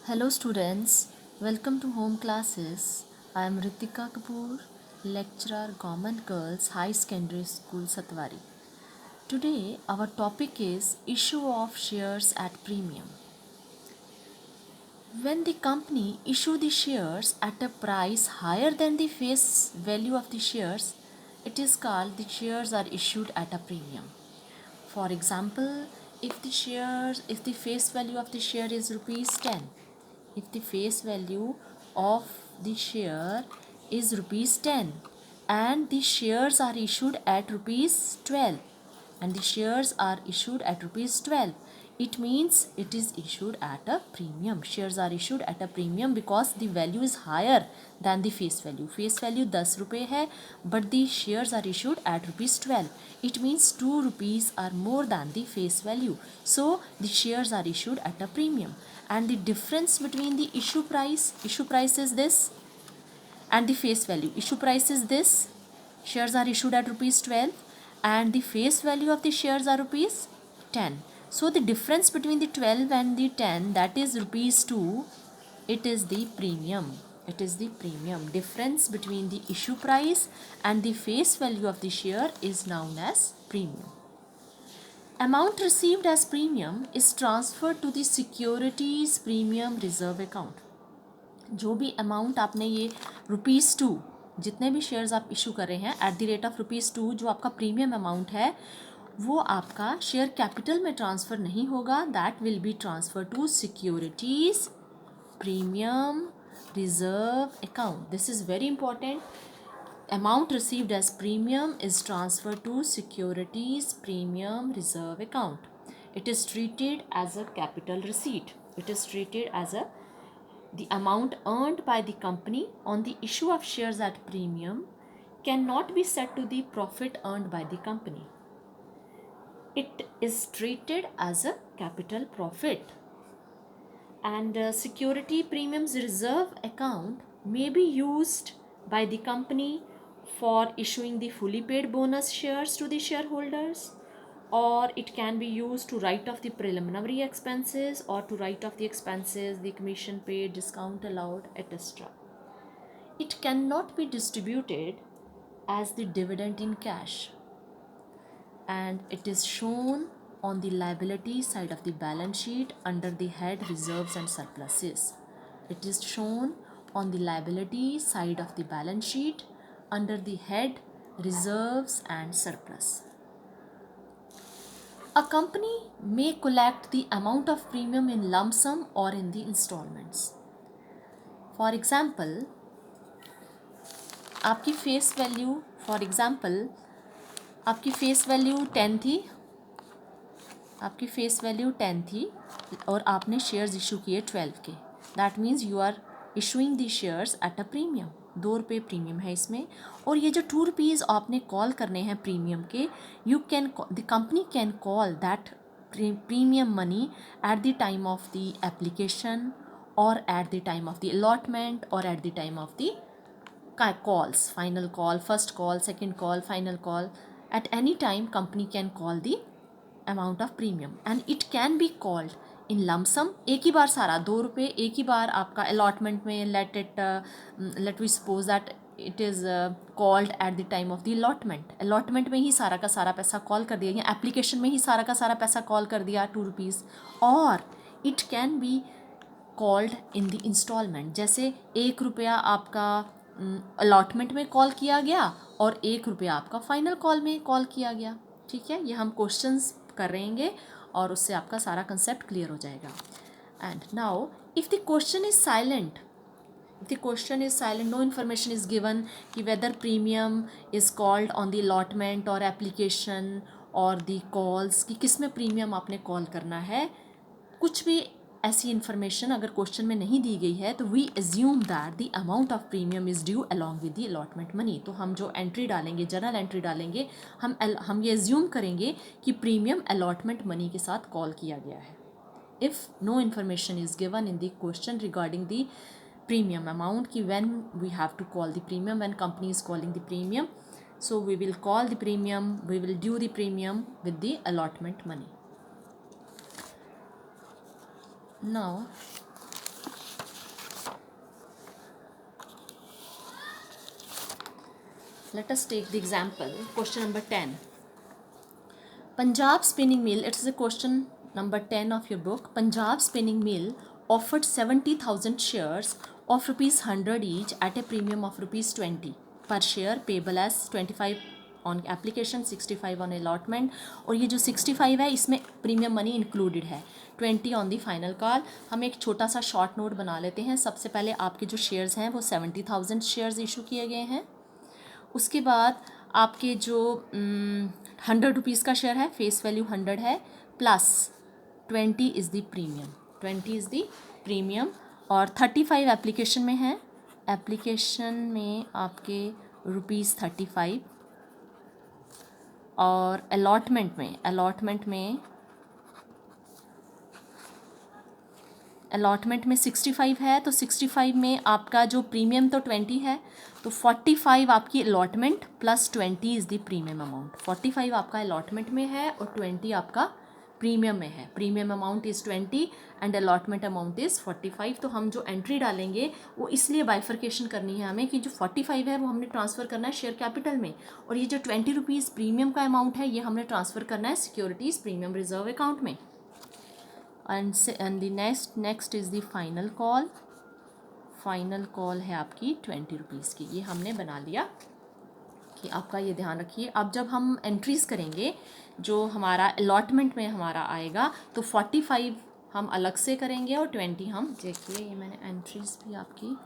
Hello students, welcome to home classes. I am Ritika Kapoor, lecturer Government Girls High Secondary School Satwari. Today our topic is issue of shares at premium. When the company issue the shares at a price higher than the face value of the shares, it is called the shares are issued at a premium. For example, if the face value of the share is rupees 10, if the face value of the share is rupees 10 and the shares are issued at rupees 12 and the shares are issued at rupees 12, it means it is issued at a premium. Shares are issued at a premium because the value is higher than the face value. Face value 10 रुपये है but the shares are issued at rupees 12. It means 2 rupees are more than the face value. So the shares are issued at a premium. And the difference between the issue price is this, and the face value. Issue price is this, shares are issued at rupees 12 and the face value of the shares are rupees 10. So the difference between the 12 and the 10, that is rupees 2, it is the premium. It is the premium. Difference between the issue price and the face value of the share is known as premium. Amount received as premium is transferred to the securities premium reserve account. जो भी amount आपने ये ₹2 जितने भी shares आप issue कर रहे हैं एट द रेट ऑफ ₹2, जो आपका प्रीमियम अमाउंट है वो आपका शेयर कैपिटल में ट्रांसफ़र नहीं होगा. That will be transfer to securities premium reserve account. This is very important. Amount received as premium is transferred to securities premium reserve account. It is treated as a capital receipt. It is treated as the amount earned by the company on the issue of shares at premium cannot be set to the profit earned by the company. It is treated as a capital profit. And security premiums reserve account may be used by the company for issuing the fully paid bonus shares to the shareholders, or it can be used to write off the preliminary expenses or to write off the expenses, the commission paid, discount allowed, etc. It cannot be distributed as the dividend in cash, and it is shown on the liability side of the balance sheet under the head reserves and surpluses. It is shown on the liability side of the balance sheet under the head reserves and surplus. A company may collect the amount of premium in lump sum or in the installments. For example, आपकी face value आपकी face value 10 थी, आपकी face value 10 थी और आपने shares issue किए 12 के. That means you are issuing the shares at a premium. 2 रुपये प्रीमियम है इसमें, और ये जो 2 रुपीज़ आपने कॉल करने हैं प्रीमियम के, you can the company can call that premium money at the time of the application और at the time of the allotment और at the time of the calls, final call, first call, second call, final call. At any time company can call the amount of premium and it can be called in lump sum. एक ही बार सारा 2 रुपये एक ही बार आपका allotment में let we suppose that it is called at the time of the allotment में ही सारा का सारा पैसा कॉल कर दिया, या एप्लीकेशन में ही सारा का सारा पैसा कॉल कर दिया 2 रुपीज़. और it can be called in the installment. जैसे 1 रुपया आपका अलॉटमेंट में कॉल किया गया और 1 रुपया आपका फाइनल कॉल में कॉल किया गया. ठीक है, ये हम क्वेश्चंस करेंगे और उससे आपका सारा कंसेप्ट क्लियर हो जाएगा. And now if the question is silent, no information is given कि whether premium is called on the allotment और एप्लीकेशन और द कॉल्स, कि किस में प्रीमियम आपने कॉल करना है, कुछ भी ऐसी इन्फॉर्मेशन अगर क्वेश्चन में नहीं दी गई है, तो we assume that the amount of premium is due along with the allotment money. तो हम जो एंट्री डालेंगे, जर्नल एंट्री डालेंगे, हम ये एज्यूम करेंगे कि प्रीमियम अलॉटमेंट मनी के साथ कॉल किया गया है. If no information is given in the question regarding the premium amount, कि when we have to call the premium, when company is calling the premium, so we will call the premium, we will due the premium with the allotment money. Now Let us take the example, question number 10. Punjab Spinning Mill, it is a question number 10 of your book. Punjab Spinning Mill offered 70,000 shares of rupees 100 each at a premium of rupees 20 per share, payable as 25 on application, 65 on allotment. और ये जो 65 है इसमें premium money included है, 20 on the final call. हम एक छोटा सा शॉर्ट नोट बना लेते हैं. सबसे पहले आपके जो शेयर्स हैं वो 70,000 शेयर्स इशू किए गए हैं. उसके बाद आपके जो 100 रुपीज़ का शेयर है, फेस वैल्यू 100 है, plus 20 is the premium, 20 is the premium. और 35 एप्लीकेशन में है, एप्लीकेशन में आपके रुपीज़ 35. और अलॉटमेंट में 65 है. तो 65 में आपका जो प्रीमियम तो 20 है, तो 45 आपकी allotment plus 20 is the premium amount. 45 आपका अलॉटमेंट में है और 20 आपका प्रीमियम में है. Premium amount is 20 and allotment amount is 45. तो हम जो एंट्री डालेंगे वो इसलिए बाइफर्केशन करनी है हमें कि जो 45 है वो हमने ट्रांसफ़र करना है शेयर कैपिटल में, और ये जो 20 रुपीज़ प्रीमियम का अमाउंट है ये हमने ट्रांसफ़र करना है सिक्योरिटीज़ प्रीमियम रिजर्व अकाउंट में. and the next is the final call है आपकी 20 रुपीज़ की. ये हमने बना लिया कि आपका ये ध्यान रखिए. अब जब हम एंट्रीज़ करेंगे जो हमारा अलॉटमेंट में हमारा आएगा तो 45 हम अलग से करेंगे और 20 हम, देखिए ये मैंने एंट्रीज़ भी आपकी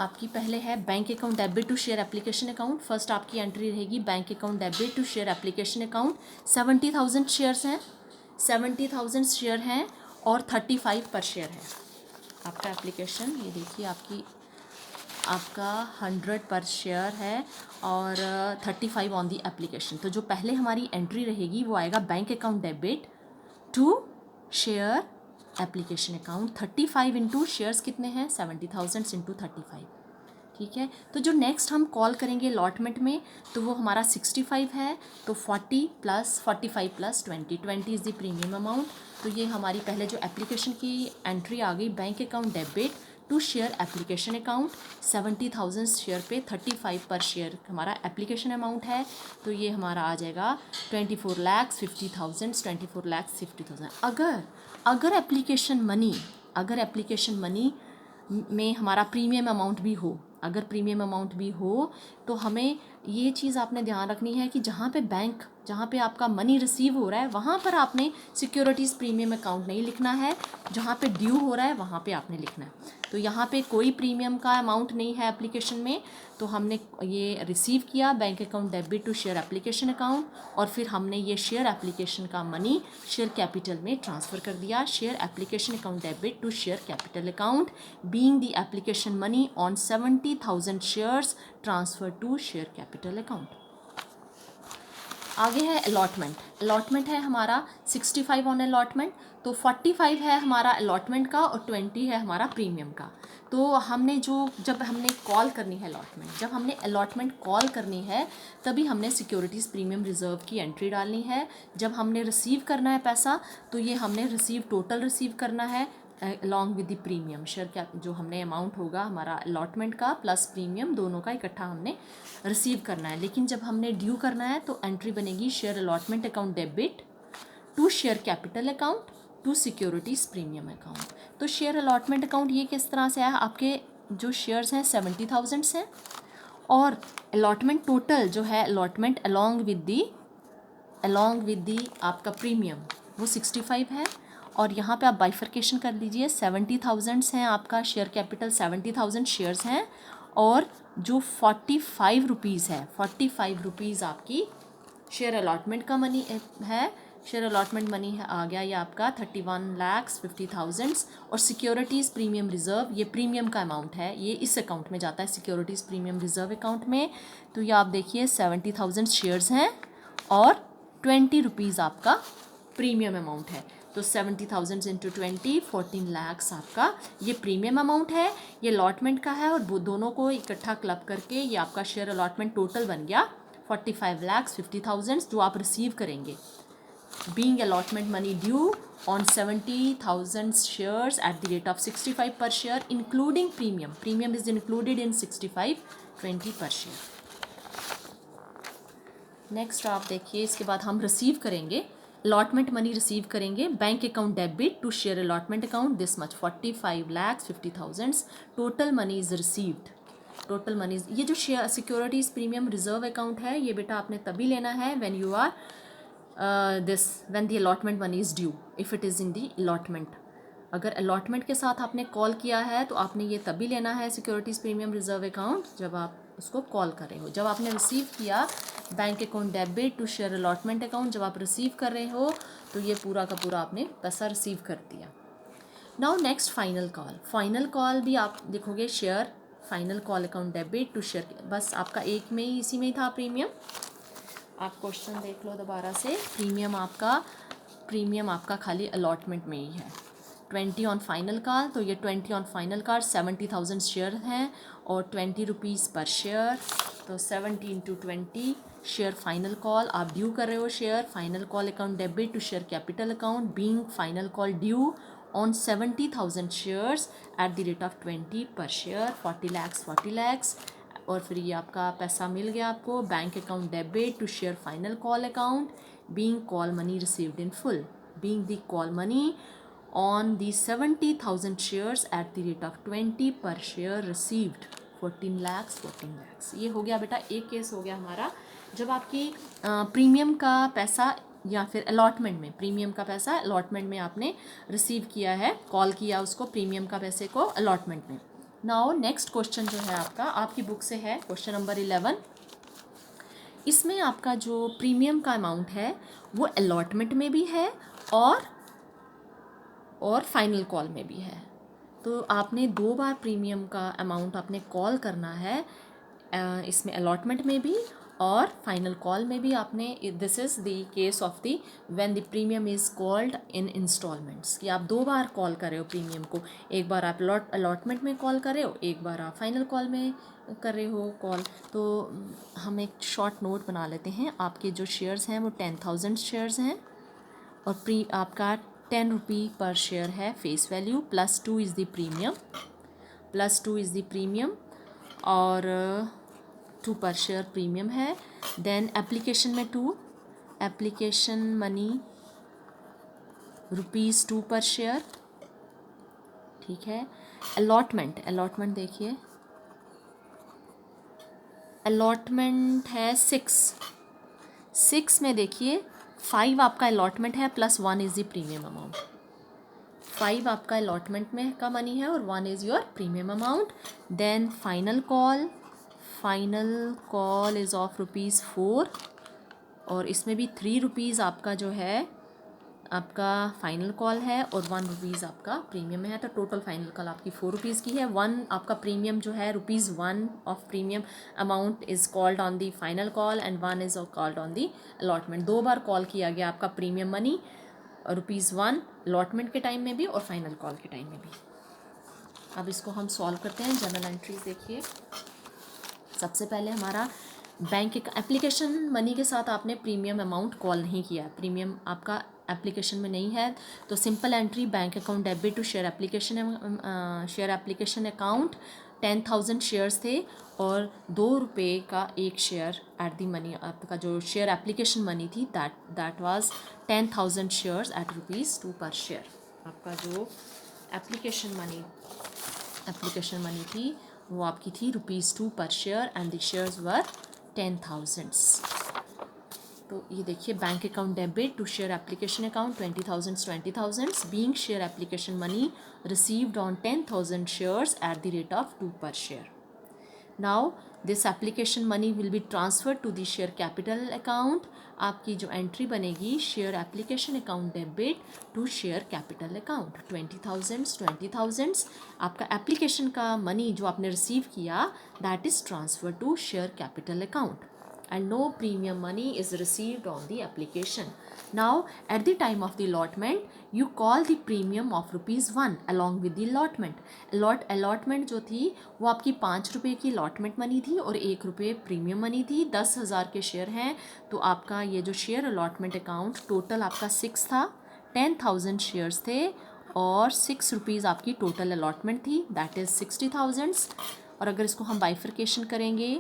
आपकी पहले है bank account debit to share application account. First आपकी एंट्री रहेगी bank account debit to share application account. 70,000 shares हैं, 70,000 शेयर हैं और 35 पर शेयर है आपका एप्लीकेशन. ये देखिए आपका 100 पर शेयर है और 35 ऑन दी एप्लीकेशन. तो जो पहले हमारी एंट्री रहेगी वो आएगा bank account debit to share application account. 35 into shares कितने हैं, 70,000 इंटू 35. ठीक है. तो जो नेक्स्ट हम कॉल करेंगे अलॉटमेंट में तो वो हमारा 65 है, तो 40 plus 45 plus 20 is the premium amount. तो ये हमारी पहले जो एप्लीकेशन की एंट्री आ गई, bank account debit to share application account. 70,000 share पे 35 पर शेयर हमारा एप्लीकेशन अमाउंट है. तो ये हमारा आ जाएगा 24,50,000, 24,50,000. अगर एप्लीकेशन मनी में हमारा प्रीमियम अमाउंट भी हो, तो हमें ये चीज़ आपने ध्यान रखनी है कि जहाँ पे आपका मनी रिसीव हो रहा है वहाँ पर आपने सिक्योरिटीज़ प्रीमियम अकाउंट नहीं लिखना है, जहाँ पे ड्यू हो रहा है वहाँ पे आपने लिखना है. तो यहाँ पे कोई प्रीमियम का अमाउंट नहीं है एप्लीकेशन में, तो हमने ये रिसीव किया bank account debit to share application account, और फिर हमने ये शेयर एप्लीकेशन का मनी शेयर कैपिटल में ट्रांसफ़र कर दिया. Share application account debit to share capital account being the application money on 70,000 shares transfer to share capital account. आगे है अलॉटमेंट है हमारा 65 ऑन अलॉटमेंट. तो 45 है हमारा अलॉटमेंट का और 20 है हमारा प्रीमियम का. तो जब हमने कॉल करनी है जब हमने अलॉटमेंट कॉल करनी है तभी हमने सिक्योरिटीज़ प्रीमियम रिजर्व की एंट्री डालनी है. जब हमने रिसीव करना है पैसा तो ये हमने टोटल रिसीव करना है along with the premium. Share cap जो हमने अमाउंट होगा हमारा अलॉटमेंट का प्लस प्रीमियम दोनों का इकट्ठा हमने रिसीव करना है. लेकिन जब हमने ड्यू करना है तो एंट्री बनेगी share allotment account debit to share capital account to securities premium account. तो शेयर अलॉटमेंट अकाउंट ये किस तरह से है, आपके जो शेयर्स हैं 70,000 हैं और अलॉटमेंट टोटल जो है अलॉटमेंट अलॉन्ग विद दी आपका प्रीमियम वो 65 है. और यहाँ पे आप बाइफर्केशन कर लीजिए, 70,000 हैं आपका शेयर कैपिटल, 70,000 शेयर्स हैं और जो 45 रुपीज़ है, 45 रुपीज़ आपकी शेयर अलॉटमेंट का मनी है. शेयर अलॉटमेंट मनी है आ गया ये आपका 31,50,000. और सिक्योरिटीज़ प्रीमियम रिजर्व ये प्रीमियम का अमाउंट है, ये इस अकाउंट में जाता है सिक्योरिटीज़ प्रीमियम रिजर्व अकाउंट में. तो ये आप देखिए 70,000 शेयर्स हैं और 20 रुपीज़ आपका प्रीमियम अमाउंट है. तो 70,000 इंटू 20 14 लाख आपका ये प्रीमियम अमाउंट है, ये अलॉटमेंट का है. और वो दोनों को इकट्ठा क्लब करके ये आपका शेयर अलॉटमेंट टोटल बन गया 45,50,000 जो आप रिसीव करेंगे. being allotment money due on 70,000 shares at the rate of 65 per share including premium. Premium is included in 65.20 per share. Next आप देखिए, इसके बाद हम रिसीव करेंगे अलॉटमेंट मनी रिसीव करेंगे. Bank account debit to share allotment account this much 45,50,000 total money is received. Total money, ये जो share securities premium reserve account है ये बेटा आपने तभी लेना है when you are when the allotment money is due, if it is in the allotment. अगर अलॉटमेंट के साथ आपने कॉल किया है तो आपने ये तभी लेना है सिक्योरिटीज़ प्रीमियम रिजर्व अकाउंट जब आप उसको कॉल कर रहे हो. जब आपने रिसीव किया bank account debit to share allotment account, जब आप रिसीव कर रहे हो तो ये पूरा का पूरा आपने पैसा रिसीव कर दिया. Now next final call. Final call भी आप देखोगे share final call account debit to share, बस आपका एक में ही इसी में ही था प्रीमियम. आप क्वेश्चन देख लो दोबारा से. प्रीमियम आपका खाली अलॉटमेंट में ही है. 20 ऑन फाइनल कॉल, तो ये 20 ऑन फाइनल कॉल 70,000 शेयर हैं और 20 रुपीज़ पर शेयर, तो 70 इंटू 20 शेयर फाइनल कॉल आप ड्यू कर रहे हो. Share final call account debit to share capital account being final call due on 70,000 shares at the rate of 20 per share 40 lakhs. और फिर ये आपका पैसा मिल गया आपको. Bank account debit to share final call account being call money received in full being the call money on the 70,000 shares at the rate of 20 per share received 14 lakhs. ये हो गया बेटा, एक केस हो गया हमारा जब आपकी प्रीमियम का पैसा या फिर अलॉटमेंट में, प्रीमियम का पैसा अलॉटमेंट में आपने रिसीव किया है, कॉल किया उसको प्रीमियम का पैसे को अलॉटमेंट में. नाउ नेक्स्ट क्वेश्चन जो है आपका आपकी बुक से है क्वेश्चन नंबर 11. इसमें आपका जो प्रीमियम का अमाउंट है वो अलॉटमेंट में भी है और फाइनल कॉल में भी है. तो आपने 2 बार प्रीमियम का अमाउंट आपने कॉल करना है इसमें अलॉटमेंट में भी और फाइनल कॉल में भी आपने. This is the case of the when the premium is called in installments, कि आप 2 बार कॉल कर रहे हो प्रीमियम को. एक बार आप अलॉटमेंट में कॉल कर रहे हो, एक बार आप फाइनल कॉल में कर रहे हो कॉल. तो हम एक शॉर्ट नोट बना लेते हैं. आपके जो शेयर्स हैं वो 10,000 शेयर्स हैं और आपका 10 रुपी पर शेयर है face value, +2 is the premium और 2 पर शेयर प्रीमियम है. देन एप्लीकेशन में 2, एप्लीकेशन मनी ₹2 पर शेयर, ठीक है. अलॉटमेंट देखिए, अलॉटमेंट है 6 में देखिए 5 आपका अलॉटमेंट है +1 इज़ द प्रीमियम अमाउंट. 5 आपका अलॉटमेंट में का मनी है और 1 is your premium amount. Then final call is of ₹4 और इसमें भी 3 रुपीज़ आपका जो है आपका फाइनल कॉल है और 1 रुपीज़ आपका प्रीमियम है. तो टोटल फाइनल कॉल आपकी 4 रुपीज़ की है. 1 आपका प्रीमियम जो है ₹1 of premium amount is called on the final call and 1 is called on the allotment. 2 bar call किया गया आपका प्रीमियम मनी ₹1 अलॉटमेंट के टाइम में भी और फाइनल कॉल के टाइम में भी. अब इसको हम सॉल्व करते हैं. जनरल एंट्रीज देखिए. सबसे पहले हमारा बैंक एप्लीकेशन मनी के साथ आपने प्रीमियम अमाउंट कॉल नहीं किया, प्रीमियम आपका एप्लीकेशन में नहीं है, तो simple entry bank account debit to share application account 10,000 shares थे और ₹2 का एक शेयर एट दी मनी. आपका जो शेयर एप्लीकेशन मनी थी that was 10,000 shares eight ₹2 per share. आपका जो एप्लीकेशन मनी थी वो आपकी थी ₹2 per share and the shares were 10,000. तो ये देखिए bank account debit to share application account 20,000 being share application money received on 10,000 shares at the rate of 2 per share. Now this application money will be transferred to the share capital account. आपकी जो entry बनेगी share application account debit to share capital account 20,000 आपका application का money जो आपने receive किया that is transfer to share capital account and no premium money is received on the application. Now, at the time of the allotment, you call the premium of ₹1 along with the allotment. Allotment जो थी वो आपकी ₹5 की allotment money थी और ₹1 premium money थी. 10,000 के share हैं तो आपका ये जो शेयर allotment अकाउंट टोटल आपका 6 था. 10,000 शेयर्स थे और ₹6 आपकी टोटल allotment थी, दैट इज़ 60,000. और अगर इसको हम बाइफर्केशन करेंगे,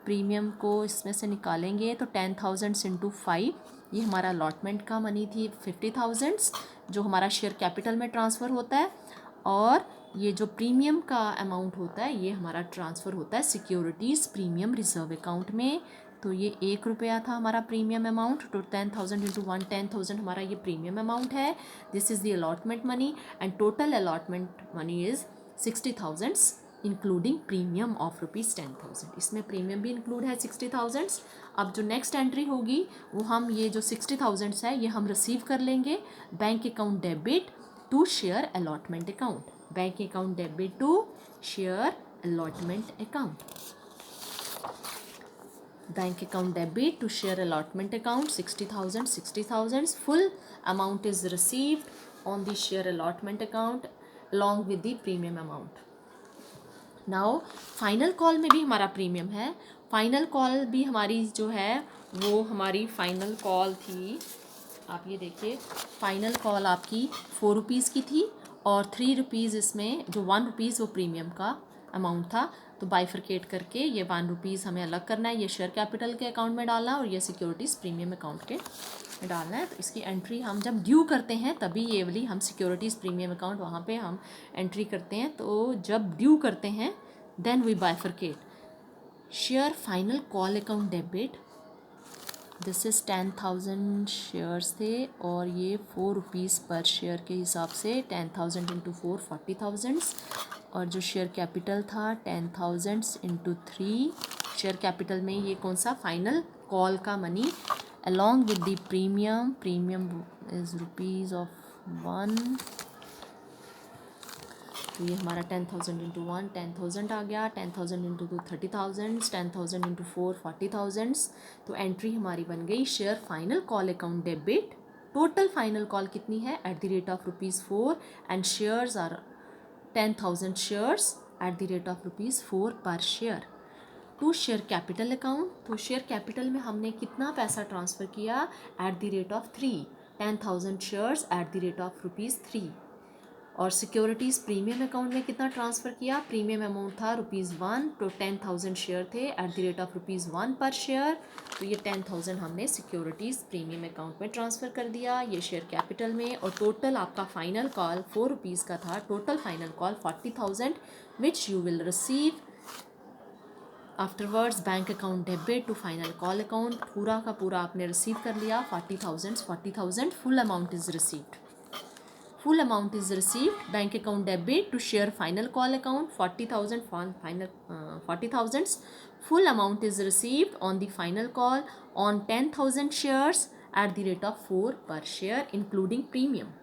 प्रीमियम को इसमें से निकालेंगे तो 10,000 इंटू 5, ये हमारा अलॉटमेंट का मनी थी 50,000 जो हमारा शेयर कैपिटल में ट्रांसफ़र होता है. और ये जो प्रीमियम का अमाउंट होता है ये हमारा ट्रांसफ़र होता है सिक्योरिटीज़ प्रीमियम रिजर्व अकाउंट में. तो ये ₹1 था हमारा प्रीमियम अमाउंट. तो 10,000 इंटू 1, 10,000 हमारा ये प्रीमियम अमाउंट है. This is the allotment money and total allotment money is 60,000 including premium of ₹10,000. इसमें प्रीमियम भी इंक्लूड है 60,000. अब जो नेक्स्ट एंट्री होगी वो हम ये जो 60,000 है ये हम रिसीव कर लेंगे bank account debit to share allotment account. Bank account debit to share allotment account. Bank account debit to share allotment account 60,000. Full amount is received on the share allotment account along with the premium amount. Now final call में भी हमारा premium है. Final call भी हमारी जो है वो हमारी फाइनल कॉल थी, आप ये देखिए, फाइनल कॉल आपकी ₹4 की थी और ₹3 इसमें जो ₹1 वो प्रीमियम का अमाउंट था. तो बाइफरकेट करके ये ₹1 हमें अलग करना है, ये शेयर कैपिटल के अकाउंट में डालना है और ये सिक्योरिटीज़ प्रीमियम अकाउंट के में डालना है. तो इसकी एंट्री हम जब ड्यू करते हैं तभी ये वाली हम सिक्योरिटीज़ प्रीमियम अकाउंट वहाँ पे हम एंट्री करते हैं. तो जब ड्यू करते हैं then we bifurcate. Share final call account debit, this is 10,000 shares थे और ये ₹4 पर शेयर के हिसाब से 10,000 इंटू 4 40,000. और जो शेयर कैपिटल था 10,000 इंटू 3, शेयर कैपिटल में ये कौन सा फाइनल कॉल का money along with the premium. Premium is ₹1. तो ये हमारा 10,000 इंटू 1 10,000 आ गया. 10,000 इंटू 2 30,000. 10,000 इंटू 4 40,000. तो एंट्री हमारी बन गई share final call account debit. Total final call कितनी है at the rate of ₹4 and shares are 10,000 shares at the rate of ₹4 per share to share capital account. तो शेयर कैपिटल में हमने कितना पैसा ट्रांसफ़र किया at the rate of 3, 10,000 shares at the rate of ₹3. और securities premium account में कितना transfer किया, प्रीमियम अमाउंट था ₹1 तो 10,000 शेयर थे एट द रेट ऑफ ₹1 पर शेयर. तो ये 10,000 हमने सिक्योरिटीज़ प्रीमियम अकाउंट में ट्रांसफ़र कर दिया, ये शेयर कैपिटल में. और टोटल आपका फाइनल कॉल ₹4 का था. Total final call 40,000 which you will receive afterwards bank account debit to final call account. पूरा का पूरा आपने रिसीव कर लिया 40,000. Full amount is received. Full amount is received. Bank account debit to share final call account 40,000 final 40,000. Full amount is received on the final call on 10,000 shares at the rate of 4 per share including premium.